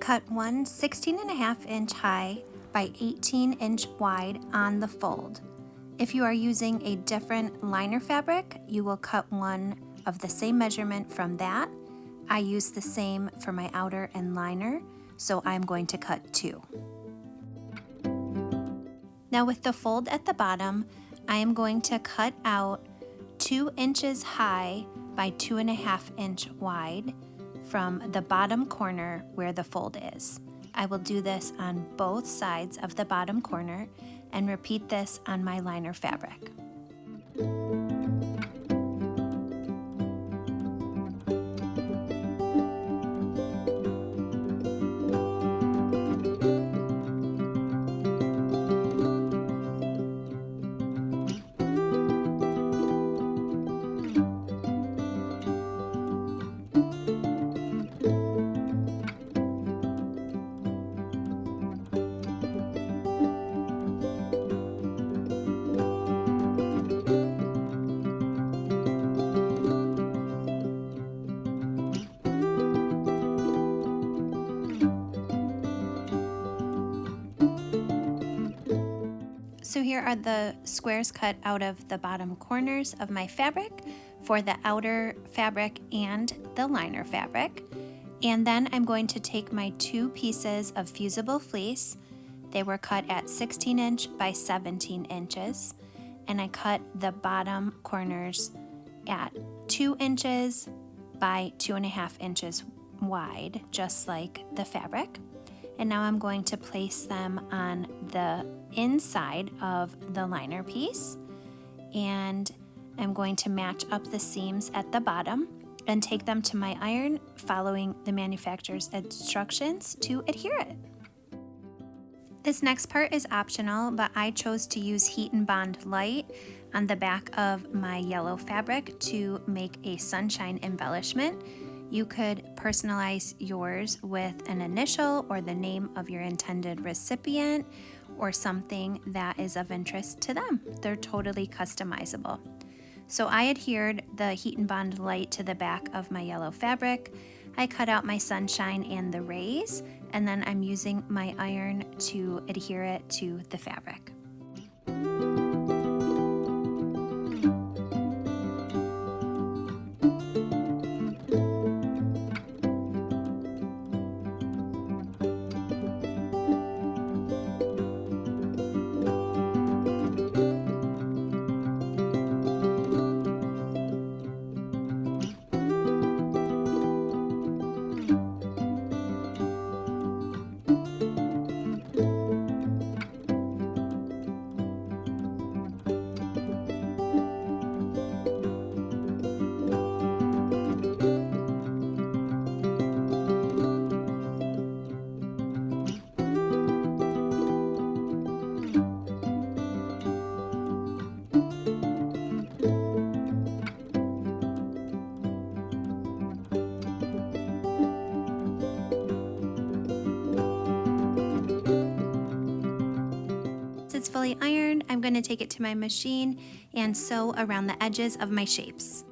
Cut one 16.5-inch high by 18-inch wide on the fold. If you are using a different liner fabric, you will cut one of the same measurement from that. I use the same for my outer and liner, so I'm going to cut two. Now with the fold at the bottom, I am going to cut out 2 inches high by 2.5-inch wide from the bottom corner where the fold is. I will do this on both sides of the bottom corner and repeat this on my liner fabric. So here are the squares cut out of the bottom corners of my fabric for the outer fabric and the liner fabric. And then I'm going to take my 2 pieces of fusible fleece. They were cut at 16-inch by 17 inches. And I cut the bottom corners at 2 inches by 2.5 inches wide, just like the fabric. And now I'm going to place them on the inside of the liner piece, and I'm going to match up the seams at the bottom and take them to my iron, following the manufacturer's instructions to adhere it. This next part is optional, but I chose to use Heat and Bond Light on the back of my yellow fabric to make a sunshine embellishment. You could personalize yours with an initial or the name of your intended recipient or something that is of interest to them. They're totally customizable. So I adhered the Heat and Bond Light to the back of my yellow fabric. I cut out my sunshine and the rays, and then I'm using my iron to adhere it to the fabric. It's fully ironed, I'm going to take it to my machine and sew around the edges of my shapes.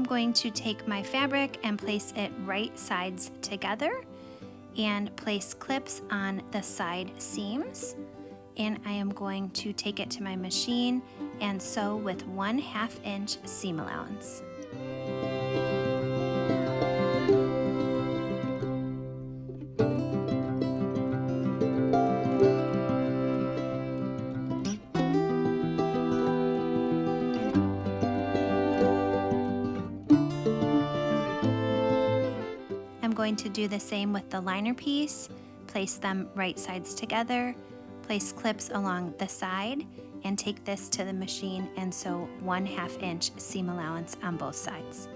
Going to take my fabric and place it right sides together and place clips on the side seams, and I am going to take it to my machine and sew with 1/2 inch seam allowance. I'm going to do the same with the liner piece, place them right sides together, place clips along the side, and take this to the machine and sew 1/2 inch seam allowance on both sides.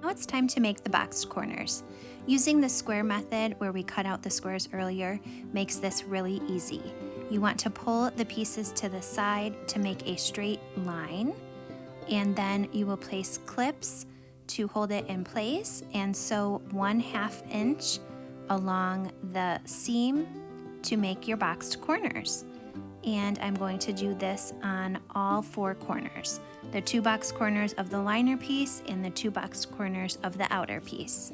Now it's time to make the boxed corners. Using the square method where we cut out the squares earlier makes this really easy. You want to pull the pieces to the side to make a straight line, and then you will place clips to hold it in place and sew 1/2 inch along the seam to make your boxed corners. And I'm going to do this on all 4 corners, the 2 box corners of the liner piece and the 2 box corners of the outer piece.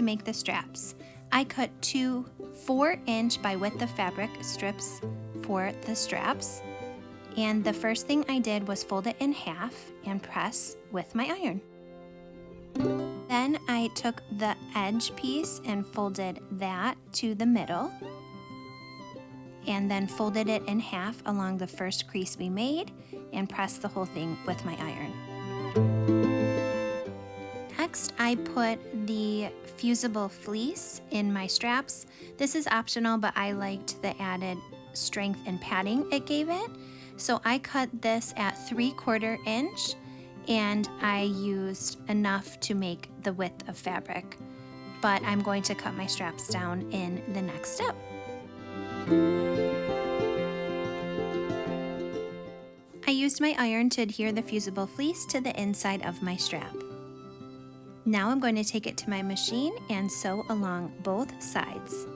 make the straps. I cut two 4-inch by width of fabric strips for the straps. And the first thing I did was fold it in half and press with my iron. Then I took the edge piece and folded that to the middle, and then folded it in half along the first crease we made and pressed the whole thing with my iron. Next, I put the fusible fleece in my straps. This is optional, but I liked the added strength and padding it gave it. So I cut this at 3/4 inch, and I used enough to make the width of fabric. But I'm going to cut my straps down in the next step. I used my iron to adhere the fusible fleece to the inside of my strap. Now I'm going to take it to my machine and sew along both sides.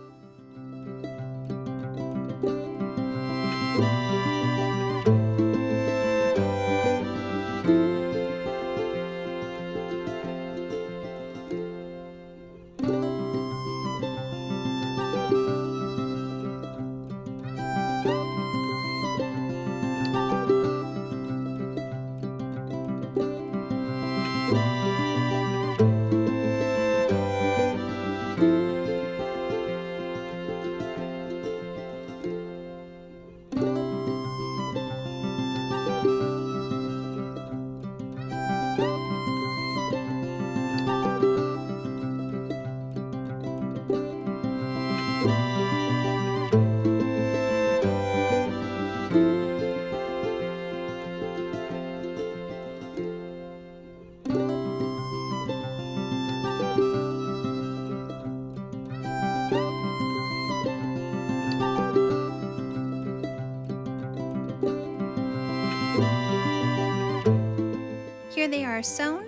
Here they are sewn.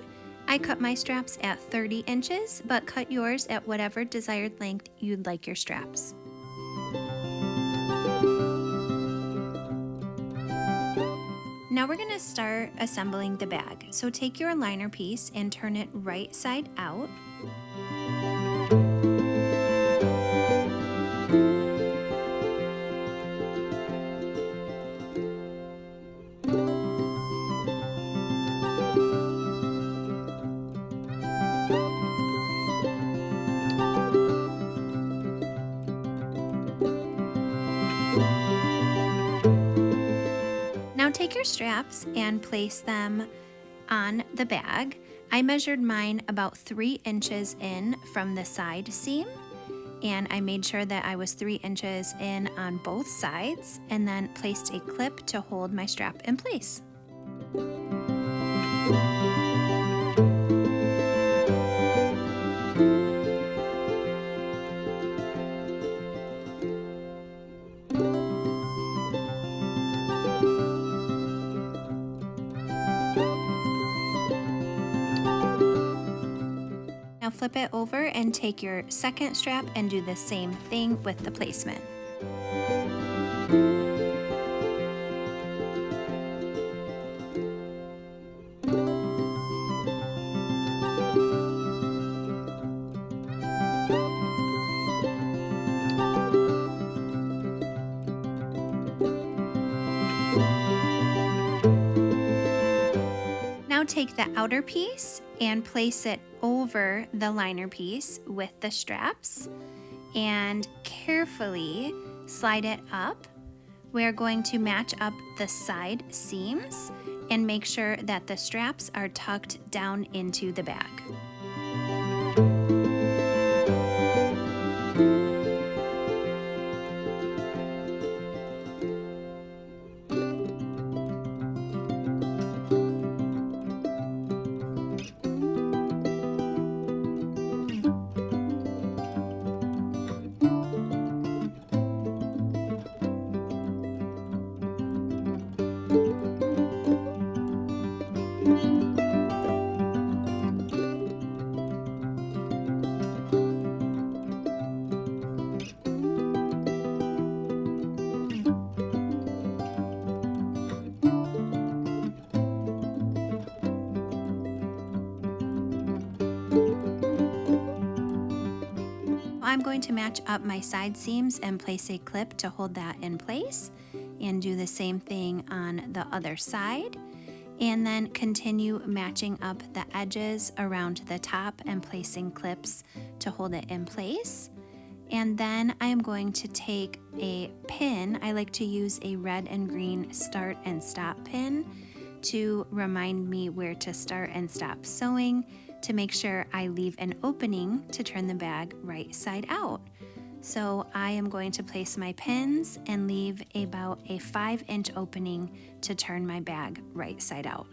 I cut my straps at 30 inches, but cut yours at whatever desired length you'd like your straps. Now we're going to start assembling the bag. So take your liner piece and turn it right side out. Now take your straps and place them on the bag. I measured mine about 3 inches in from the side seam, and I made sure that I was 3 inches in on both sides, and then placed a clip to hold my strap in place. Now flip it over and take your second strap and do the same thing with the placement. Now take the outer piece and place it over the liner piece with the straps and carefully slide it up. We're going to match up the side seams and make sure that the straps are tucked down into the bag. I'm going to match up my side seams and place a clip to hold that in place, and do the same thing on the other side. And then continue matching up the edges around the top and placing clips to hold it in place. And then I am going to take a pin. I like to use a red and green start and stop pin to remind me where to start and stop sewing, to make sure I leave an opening to turn the bag right side out. So I am going to place my pins and leave about a 5-inch opening to turn my bag right side out.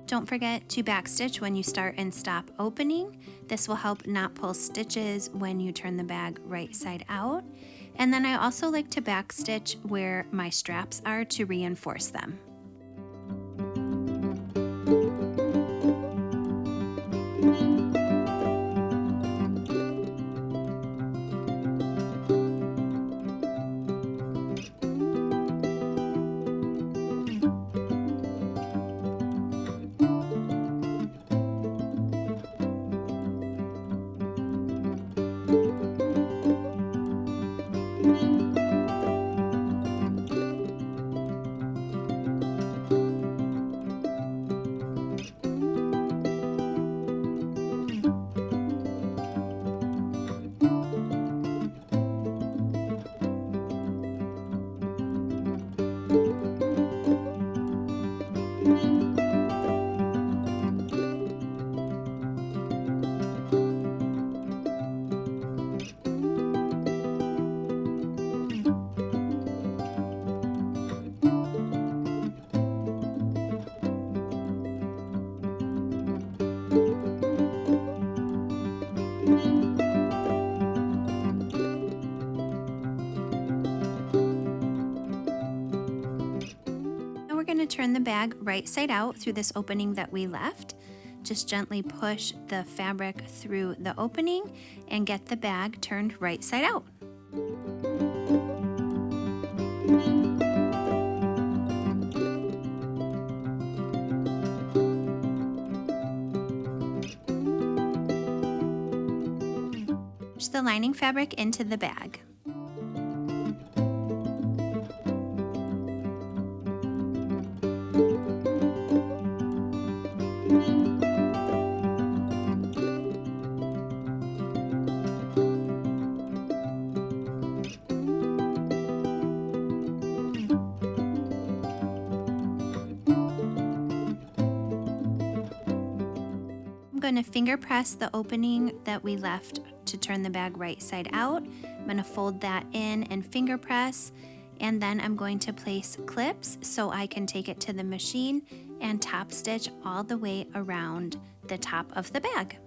Don't forget to backstitch when you start and stop opening. This will help not pull stitches when you turn the bag right side out. And then I also like to backstitch where my straps are to reinforce them. We're going to turn the bag right side out through this opening that we left. Just gently push the fabric through the opening and get the bag turned right side out. Push the lining fabric into the bag. I'm going to finger press the opening that we left to turn the bag right side out. I'm going to fold that in and finger press, and then I'm going to place clips so I can take it to the machine and top stitch all the way around the top of the bag.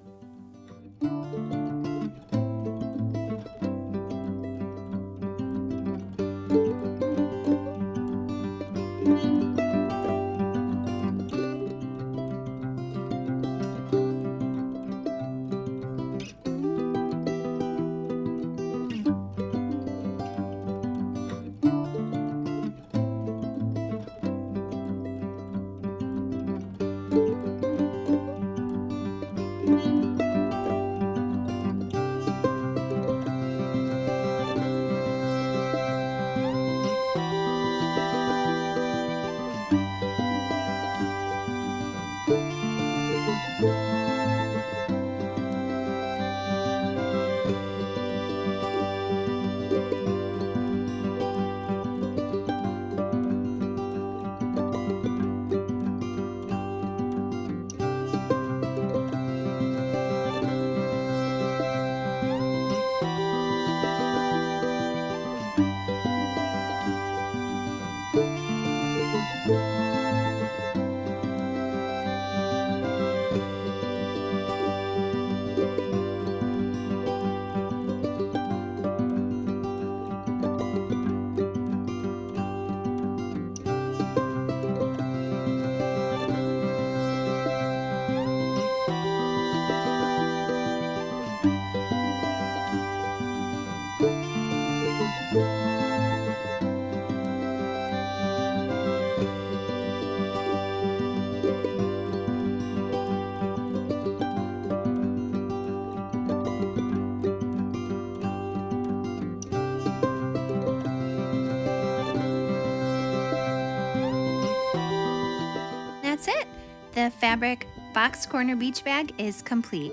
The fabric box corner beach bag is complete.